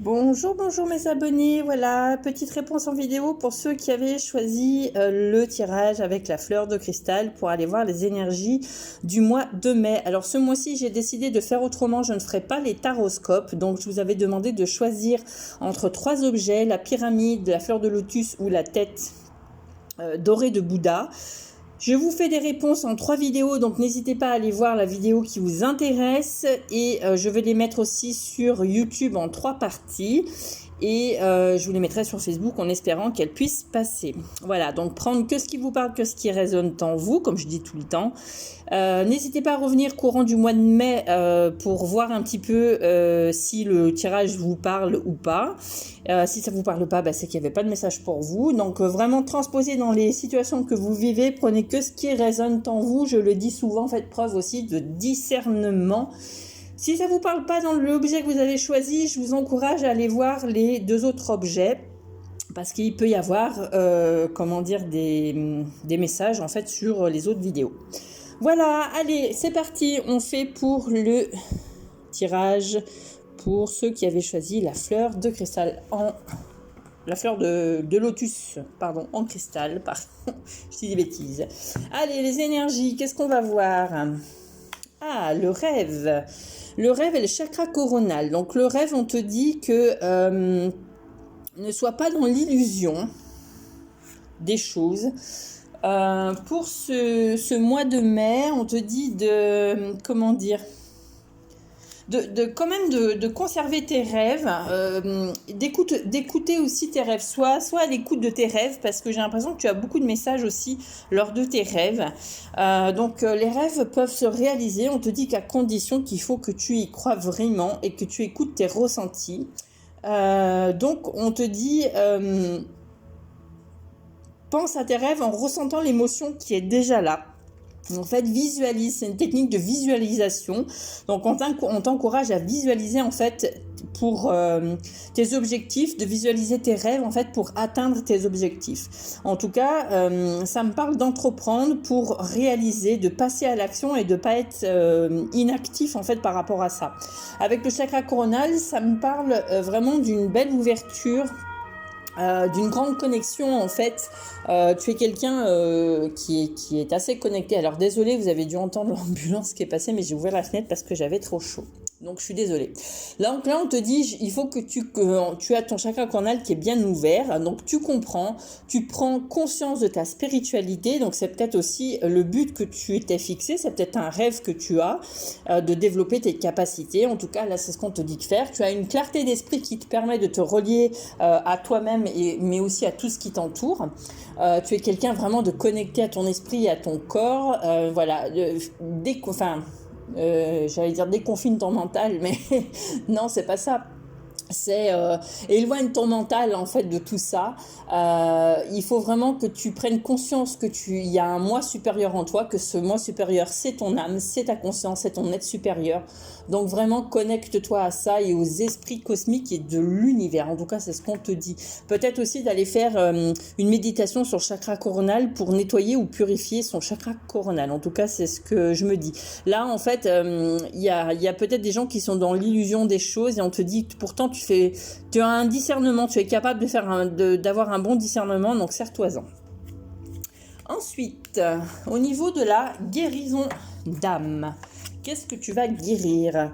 Bonjour, bonjour mes abonnés. Voilà, petite réponse en vidéo pour ceux qui avaient choisi le tirage avec la fleur de cristal pour aller voir les énergies du mois de mai. Alors ce mois-ci, j'ai décidé de faire autrement. Je ne ferai pas les taroscopes. Donc je vous avais demandé de choisir entre 3 objets, la pyramide, la fleur de lotus ou la tête dorée de Bouddha. Je vous fais des réponses en 3 vidéos, donc n'hésitez pas à aller voir la vidéo qui vous intéresse. Et je vais les mettre aussi sur YouTube en 3 parties. Et je vous les mettrai sur Facebook en espérant qu'elles puissent passer. Voilà, donc prendre que ce qui vous parle, que ce qui résonne en vous, comme je dis tout le temps. N'hésitez pas à revenir courant du mois de mai pour voir un petit peu si le tirage vous parle ou pas. Si ça vous parle pas, c'est qu'il n'y avait pas de message pour vous. Donc vraiment transposez dans les situations que vous vivez, prenez que ce qui résonne en vous. Je le dis souvent, faites preuve aussi de discernement. Si ça vous parle pas dans l'objet que vous avez choisi, je vous encourage à aller voir les 2 autres objets. Parce qu'il peut y avoir des messages en fait sur les autres vidéos. Voilà, allez, c'est parti. On fait pour le tirage pour ceux qui avaient choisi la fleur de cristal la fleur de lotus, pardon, en cristal, pardon, je dis des bêtises. Allez, les énergies, qu'est-ce qu'on va voir? Ah, le rêve. Le rêve et le chakra coronal. Donc le rêve, on te dit que ne sois pas dans l'illusion des choses. Pour ce mois de mai, on te dit de conserver tes rêves, d'écouter aussi tes rêves, soit à l'écoute de tes rêves, parce que j'ai l'impression que tu as beaucoup de messages aussi lors de tes rêves. Donc les rêves peuvent se réaliser, on te dit qu'à condition qu'il faut que tu y crois vraiment et que tu écoutes tes ressentis. Donc on te dit pense à tes rêves en ressentant l'émotion qui est déjà là. En fait, visualise, c'est une technique de visualisation. Donc, on t'encourage à visualiser, en fait, pour tes objectifs, de visualiser tes rêves, en fait, pour atteindre tes objectifs. En tout cas, ça me parle d'entreprendre pour réaliser, de passer à l'action et de pas être inactif, en fait, par rapport à ça. Avec le chakra coronal, ça me parle vraiment d'une belle ouverture, d'une grande connexion en fait. Tu es quelqu'un qui est assez connecté. Alors désolé, vous avez dû entendre l'ambulance qui est passée, mais j'ai ouvert la fenêtre parce que j'avais trop chaud. Donc je suis désolée. Là on te dit, il faut que tu as ton chakra coronal qui est bien ouvert. Donc tu comprends, tu prends conscience de ta spiritualité. Donc c'est peut-être aussi le but que tu t'es fixé. C'est peut-être un rêve que tu as de développer tes capacités. En tout cas là c'est ce qu'on te dit de faire. Tu as une clarté d'esprit qui te permet de te relier à toi-même mais aussi à tout ce qui t'entoure. Tu es quelqu'un vraiment de connecté à ton esprit et à ton corps. Voilà. J'allais dire déconfine ton mental, mais non, c'est pas ça. C'est éloigne ton mental en fait de tout ça. Il faut vraiment que tu prennes conscience que il y a un moi supérieur en toi, que ce moi supérieur c'est ton âme, c'est ta conscience, c'est ton être supérieur. Donc vraiment connecte-toi à ça et aux esprits cosmiques et de l'univers. En tout cas c'est ce qu'on te dit. Peut-être aussi d'aller faire une méditation sur le chakra coronal pour nettoyer ou purifier son chakra coronal. En tout cas c'est ce que je me dis. Là en fait il y a peut-être des gens qui sont dans l'illusion des choses et on te dit que pourtant tu as un discernement, tu es capable d'avoir un bon discernement, donc serre-toi-en. Ensuite, au niveau de la guérison d'âme, qu'est-ce que tu vas guérir?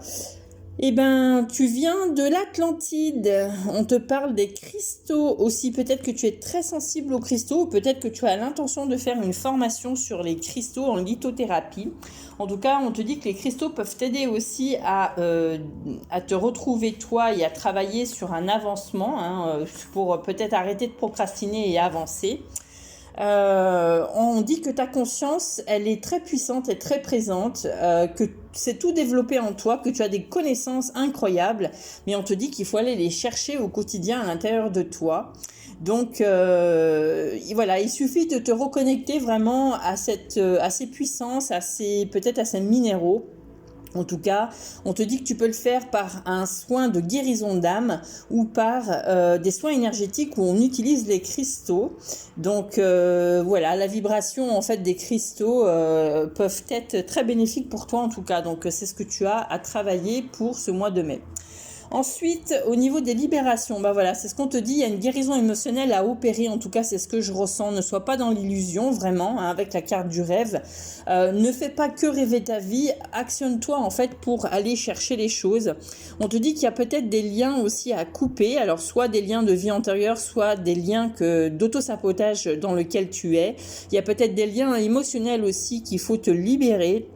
Eh ben, tu viens de l'Atlantide. On te parle des cristaux aussi. Peut-être que tu es très sensible aux cristaux. Peut-être que tu as l'intention de faire une formation sur les cristaux en lithothérapie. En tout cas, on te dit que les cristaux peuvent t'aider aussi à te retrouver toi et à travailler sur un avancement pour peut-être arrêter de procrastiner et avancer. On dit que ta conscience, elle est très puissante et très présente, que c'est tout développé en toi, que tu as des connaissances incroyables, mais on te dit qu'il faut aller les chercher au quotidien à l'intérieur de toi. Donc voilà, il suffit de te reconnecter vraiment à ces puissances, peut-être à ces minéraux. En tout cas, on te dit que tu peux le faire par un soin de guérison d'âme ou par des soins énergétiques où on utilise les cristaux. Donc voilà, la vibration en fait des cristaux peuvent être très bénéfiques pour toi en tout cas. Donc c'est ce que tu as à travailler pour ce mois de mai. Ensuite, au niveau des libérations, bah voilà, c'est ce qu'on te dit, il y a une guérison émotionnelle à opérer, en tout cas c'est ce que je ressens, ne sois pas dans l'illusion vraiment, hein, avec la carte du rêve, ne fais pas que rêver ta vie, actionne-toi en fait pour aller chercher les choses. On te dit qu'il y a peut-être des liens aussi à couper, alors soit des liens de vie antérieure, soit des liens d'auto-sabotage dans lequel tu es, il y a peut-être des liens émotionnels aussi qu'il faut te libérer.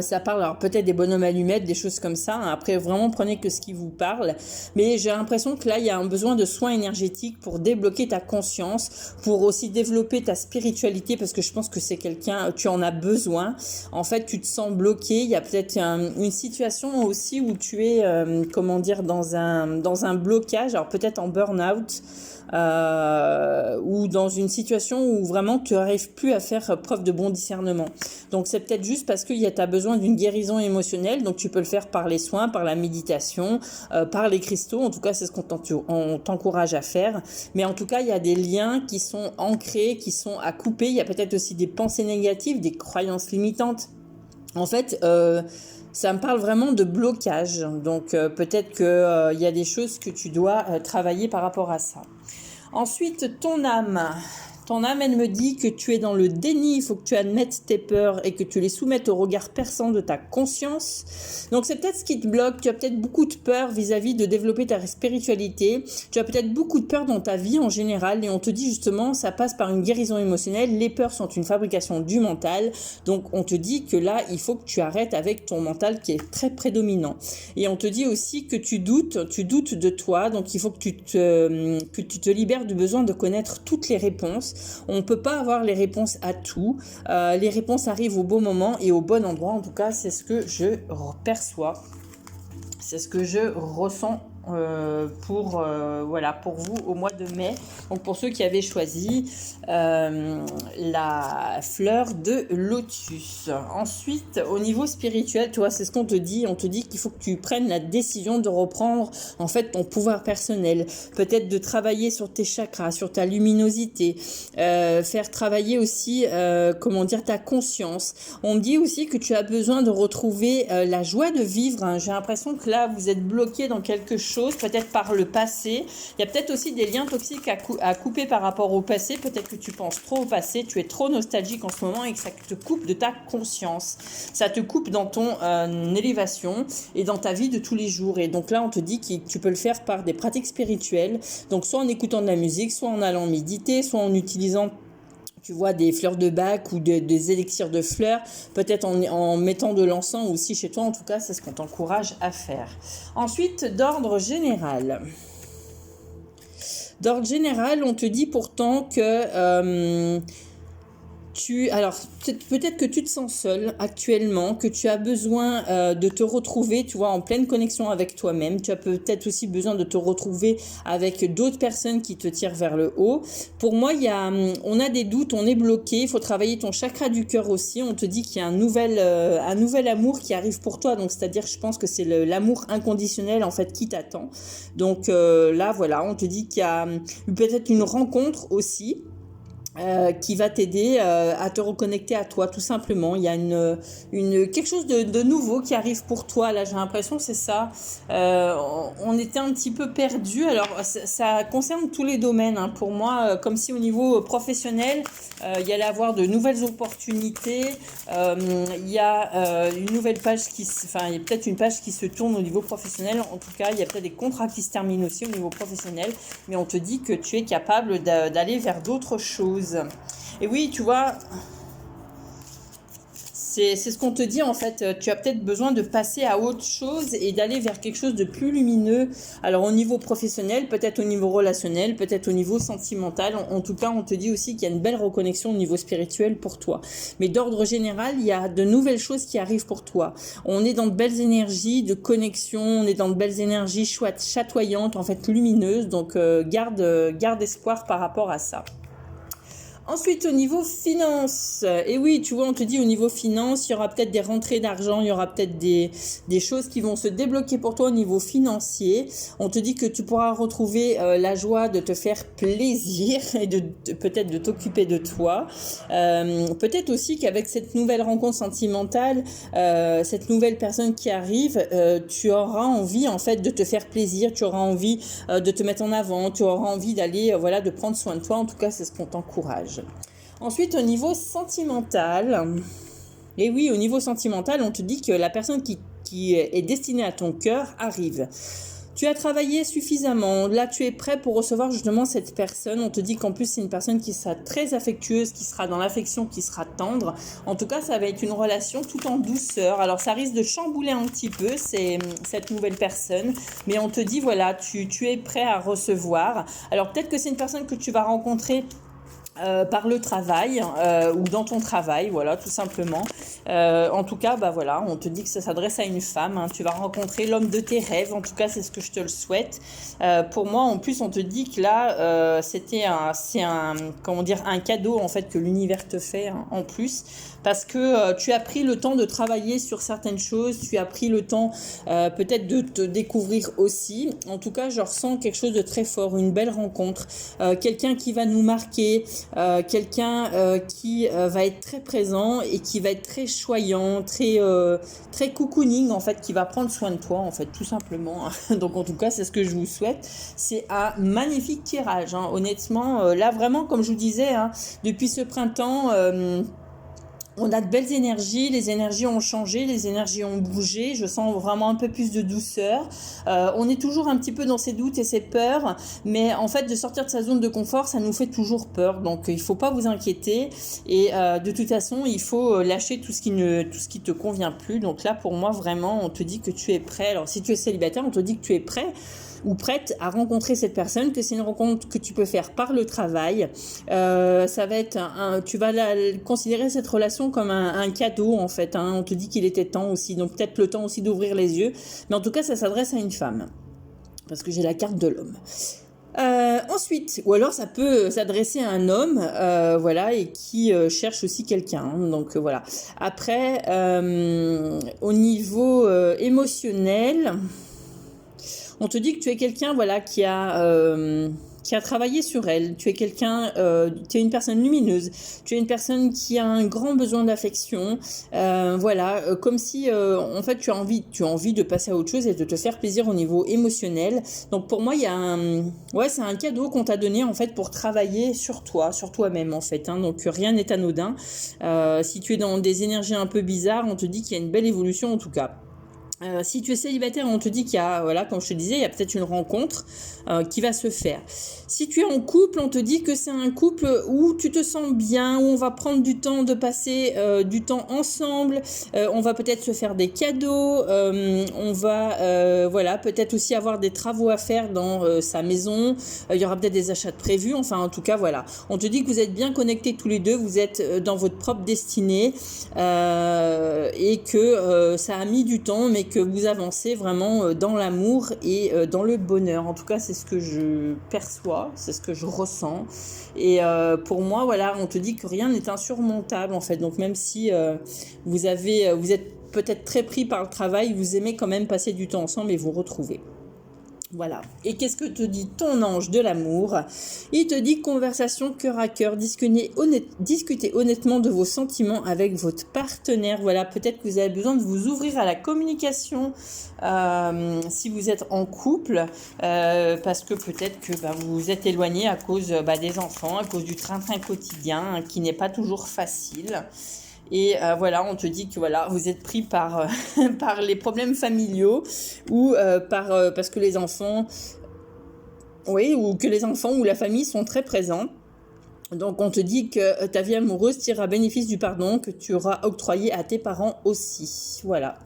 Ça parle alors peut-être des bonhommes allumettes, des choses comme ça. Après, vraiment prenez que ce qui vous parle. Mais j'ai l'impression que là, il y a un besoin de soins énergétiques pour débloquer ta conscience, pour aussi développer ta spiritualité, parce que je pense que c'est tu en as besoin. En fait, tu te sens bloqué. Il y a peut-être une situation aussi où tu es, dans un blocage. Alors peut-être en burn-out. Ou dans une situation où vraiment tu n'arrives plus à faire preuve de bon discernement. Donc c'est peut-être juste parce que tu as besoin d'une guérison émotionnelle, donc tu peux le faire par les soins, par la méditation, par les cristaux, en tout cas c'est ce qu'on t'encourage à faire. Mais en tout cas il y a des liens qui sont ancrés, qui sont à couper, il y a peut-être aussi des pensées négatives, des croyances limitantes. En fait, ça me parle vraiment de blocage, donc peut-être qu'il y a des choses que tu dois travailler par rapport à ça. Ensuite, ton âme. Ton âme, elle me dit que tu es dans le déni, il faut que tu admettes tes peurs et que tu les soumettes au regard perçant de ta conscience. Donc c'est peut-être ce qui te bloque, tu as peut-être beaucoup de peur vis-à-vis de développer ta spiritualité, tu as peut-être beaucoup de peur dans ta vie en général et on te dit justement ça passe par une guérison émotionnelle, les peurs sont une fabrication du mental, donc on te dit que là il faut que tu arrêtes avec ton mental qui est très prédominant. Et on te dit aussi que tu doutes de toi, donc il faut que tu te libères du besoin de connaître toutes les réponses. On ne peut pas avoir les réponses à tout. Les réponses arrivent au bon moment et au bon endroit. En tout cas, c'est ce que je perçois. C'est ce que je ressens pour vous au mois de mai. Donc pour ceux qui avaient choisi la fleur de lotus. Ensuite, au niveau spirituel, tu vois, c'est ce qu'on te dit. On te dit qu'il faut que tu prennes la décision de reprendre en fait ton pouvoir personnel. Peut-être de travailler sur tes chakras, sur ta luminosité, faire travailler aussi ta conscience. On me dit aussi que tu as besoin de retrouver la joie de vivre, hein. J'ai l'impression que là vous êtes bloqué dans quelque chose, peut-être par le passé. Il y a peut-être aussi des liens toxiques à couper par rapport au passé. Peut-être que tu penses trop au passé, tu es trop nostalgique en ce moment et que ça te coupe de ta conscience. Ça te coupe dans ton élévation et dans ta vie de tous les jours. Et donc là, on te dit que tu peux le faire par des pratiques spirituelles. Donc soit en écoutant de la musique, soit en allant méditer, soit en utilisant des fleurs de bac ou des élixirs de fleurs, peut-être en mettant de l'encens aussi chez toi. En tout cas, c'est ce qu'on t'encourage à faire. Ensuite, d'ordre général. D'ordre général, on te dit pourtant que peut-être que tu te sens seul actuellement, que tu as besoin de te retrouver, tu vois, en pleine connexion avec toi-même. Tu as peut-être aussi besoin de te retrouver avec d'autres personnes qui te tirent vers le haut. Pour moi, on a des doutes, on est bloqué. Il faut travailler ton chakra du cœur aussi. On te dit qu'il y a un nouvel amour qui arrive pour toi. Donc, c'est-à-dire, je pense que c'est l'amour inconditionnel en fait qui t'attend. Donc là, voilà, on te dit qu'il y a peut-être une rencontre aussi. Qui va t'aider à te reconnecter à toi, tout simplement. Il y a quelque chose de nouveau qui arrive pour toi. Là, j'ai l'impression que c'est ça. On était un petit peu perdu. Alors, ça concerne tous les domaines. Hein. Pour moi, comme si au niveau professionnel, il y allait avoir de nouvelles opportunités. Il y a une nouvelle page il y a peut-être une page qui se tourne au niveau professionnel. En tout cas, il y a peut-être des contrats qui se terminent aussi au niveau professionnel. Mais on te dit que tu es capable d'aller vers d'autres choses. Et oui, tu vois, c'est ce qu'on te dit en fait. Tu as peut-être besoin de passer à autre chose et d'aller vers quelque chose de plus lumineux. Alors au niveau professionnel, peut-être au niveau relationnel, peut-être au niveau sentimental. En tout cas, on te dit aussi qu'il y a une belle reconnexion au niveau spirituel pour toi. Mais d'ordre général, il y a de nouvelles choses qui arrivent pour toi. On est dans de belles énergies de connexion, on est dans de belles énergies chatoyantes, en fait lumineuses. Donc garde espoir par rapport à ça. Ensuite, au niveau finance, et oui, tu vois, on te dit au niveau finance, il y aura peut-être des rentrées d'argent, il y aura peut-être des choses qui vont se débloquer pour toi au niveau financier. On te dit que tu pourras retrouver la joie de te faire plaisir et peut-être de t'occuper de toi. Peut-être aussi qu'avec cette nouvelle rencontre sentimentale, cette nouvelle personne qui arrive, tu auras envie en fait de te faire plaisir, tu auras envie de te mettre en avant, tu auras envie d'aller, voilà, de prendre soin de toi. En tout cas, c'est ce qu'on t'encourage. Ensuite, au niveau sentimental, et oui, au niveau sentimental, on te dit que la personne qui est destinée à ton cœur arrive. Tu as travaillé suffisamment, là tu es prêt pour recevoir justement cette personne. On te dit qu'en plus c'est une personne qui sera très affectueuse, qui sera dans l'affection, qui sera tendre. En tout cas, ça va être une relation tout en douceur. Alors ça risque de chambouler un petit peu cette nouvelle personne, mais on te dit voilà, tu es prêt à recevoir. Alors peut-être que c'est une personne que tu vas rencontrer par le travail ou dans ton travail, voilà, tout simplement. En tout cas, bah voilà, on te dit que ça s'adresse à une femme, hein. Tu vas rencontrer l'homme de tes rêves, en tout cas, c'est ce que je te le souhaite. Pour moi, en plus, on te dit que là, c'est un cadeau en fait que l'univers te fait, hein, en plus, parce que tu as pris le temps de travailler sur certaines choses, tu as pris le temps peut-être de te découvrir aussi. En tout cas, je ressens quelque chose de très fort, une belle rencontre, quelqu'un qui va nous marquer. Quelqu'un qui va être très présent et qui va être très choyant, très cocooning en fait, qui va prendre soin de toi en fait, tout simplement. Donc en tout cas, c'est ce que je vous souhaite. C'est un magnifique tirage, hein. Honnêtement, là vraiment, comme je vous disais, hein, depuis ce printemps. On a de belles énergies, les énergies ont changé, les énergies ont bougé, je sens vraiment un peu plus de douceur. On est toujours un petit peu dans ces doutes et ces peurs, mais en fait de sortir de sa zone de confort, ça nous fait toujours peur, donc il faut pas vous inquiéter et de toute façon il faut lâcher tout ce qui te convient plus. Donc là pour moi vraiment on te dit que tu es prêt. Alors si tu es célibataire, on te dit que tu es prêt ou prête à rencontrer cette personne, que c'est une rencontre que tu peux faire par le travail. Ça va être tu vas considérer cette relation comme un cadeau en fait, hein. On te dit qu'il était temps aussi, donc peut-être le temps aussi d'ouvrir les yeux, mais en tout cas ça s'adresse à une femme parce que j'ai la carte de l'homme. Ensuite, ou alors ça peut s'adresser à un homme, voilà, et qui cherche aussi quelqu'un, hein. Donc voilà. Après, au niveau émotionnel, on te dit que tu es quelqu'un, voilà, qui a travaillé sur elle. Tu es quelqu'un, tu es une personne lumineuse. Tu es une personne qui a un grand besoin d'affection. Voilà, comme si, en fait, tu as envie de passer à autre chose et de te faire plaisir au niveau émotionnel. Donc pour moi, il y a c'est un cadeau qu'on t'a donné en fait pour travailler sur toi, sur toi-même en fait, hein. Donc rien n'est anodin. Si tu es dans des énergies un peu bizarres, on te dit qu'il y a une belle évolution en tout cas. Si tu es célibataire, on te dit qu'il y a, voilà, comme je te disais, il y a peut-être une rencontre qui va se faire. Si tu es en couple, on te dit que c'est un couple où tu te sens bien, où on va prendre du temps de passer du temps ensemble, on va peut-être se faire des cadeaux, on va voilà, peut-être aussi avoir des travaux à faire dans sa maison, il y aura peut-être des achats de prévus, enfin en tout cas voilà. On te dit que vous êtes bien connectés tous les deux, vous êtes dans votre propre destinée et que ça a mis du temps, mais que vous avancez vraiment dans l'amour et dans le bonheur. En tout cas, c'est ce que je perçois, c'est ce que je ressens. Et pour moi, voilà, on te dit que rien n'est insurmontable en fait. Donc même si vous êtes peut-être très pris par le travail, vous aimez quand même passer du temps ensemble et vous retrouver. Voilà. Et qu'est-ce que te dit ton ange de l'amour? Il te dit conversation cœur à cœur, discutez honnêtement de vos sentiments avec votre partenaire. Voilà, peut-être que vous avez besoin de vous ouvrir à la communication si vous êtes en couple, parce que peut-être que vous vous êtes éloigné à cause des enfants, à cause du train-train quotidien, hein, qui n'est pas toujours facile. Et voilà, on te dit que voilà, vous êtes pris par par les problèmes familiaux ou parce que les enfants, oui, ou que les enfants ou la famille sont très présents. Donc on te dit que ta vie amoureuse tirera bénéfice du pardon que tu auras octroyé à tes parents aussi. Voilà.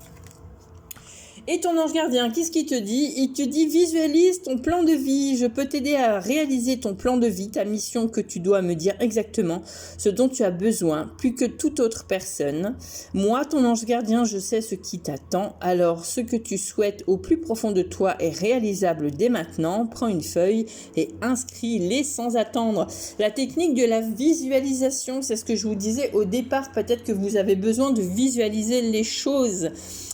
Et ton ange gardien, qu'est-ce qu'il te dit? Il te dit visualise ton plan de vie. Je peux t'aider à réaliser ton plan de vie, ta mission que tu dois me dire exactement ce dont tu as besoin, plus que toute autre personne. Moi, ton ange gardien, je sais ce qui t'attend. Alors, ce que tu souhaites au plus profond de toi est réalisable dès maintenant. Prends une feuille et inscris-les sans attendre. La technique de la visualisation, c'est ce que je vous disais au départ. Peut-être que vous avez besoin de visualiser les choses.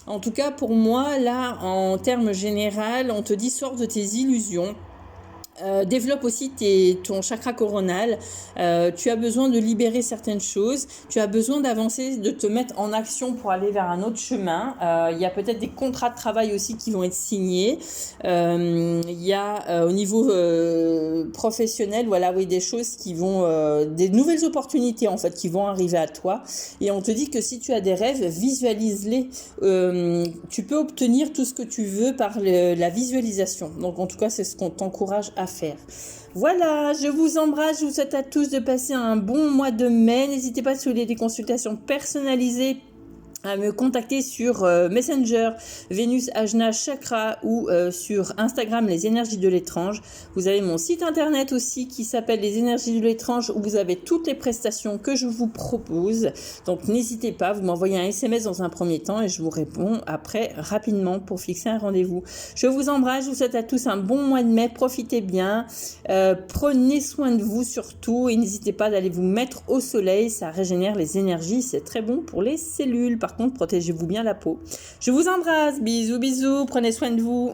En tout cas, pour moi, là, en termes généraux, on te dit sors de tes illusions. Développe aussi ton chakra coronal. Tu as besoin de libérer certaines choses. Tu as besoin d'avancer, de te mettre en action pour aller vers un autre chemin. Il y a peut-être des contrats de travail aussi qui vont être signés. Il y a au niveau professionnel, voilà, oui, des choses qui vont, des nouvelles opportunités en fait qui vont arriver à toi. Et on te dit que si tu as des rêves, visualise-les. Tu peux obtenir tout ce que tu veux par la visualisation. Donc en tout cas, c'est ce qu'on t'encourage à faire. Voilà, je vous embrasse, je vous souhaite à tous de passer un bon mois de mai. N'hésitez pas si vous voulez des consultations personnalisées à me contacter sur Messenger, Vénus Ajna Chakra ou sur Instagram Les Énergies de l'étrange. Vous avez mon site internet aussi qui s'appelle Les Énergies de l'étrange où vous avez toutes les prestations que je vous propose. Donc n'hésitez pas, vous m'envoyez un SMS dans un premier temps et je vous réponds après rapidement pour fixer un rendez-vous. Je vous embrasse, je vous souhaite à tous un bon mois de mai, profitez bien, prenez soin de vous surtout et n'hésitez pas d'aller vous mettre au soleil, ça régénère les énergies, c'est très bon pour les cellules. Par contre, protégez-vous bien la peau. Je vous embrasse. Bisous, bisous. Prenez soin de vous.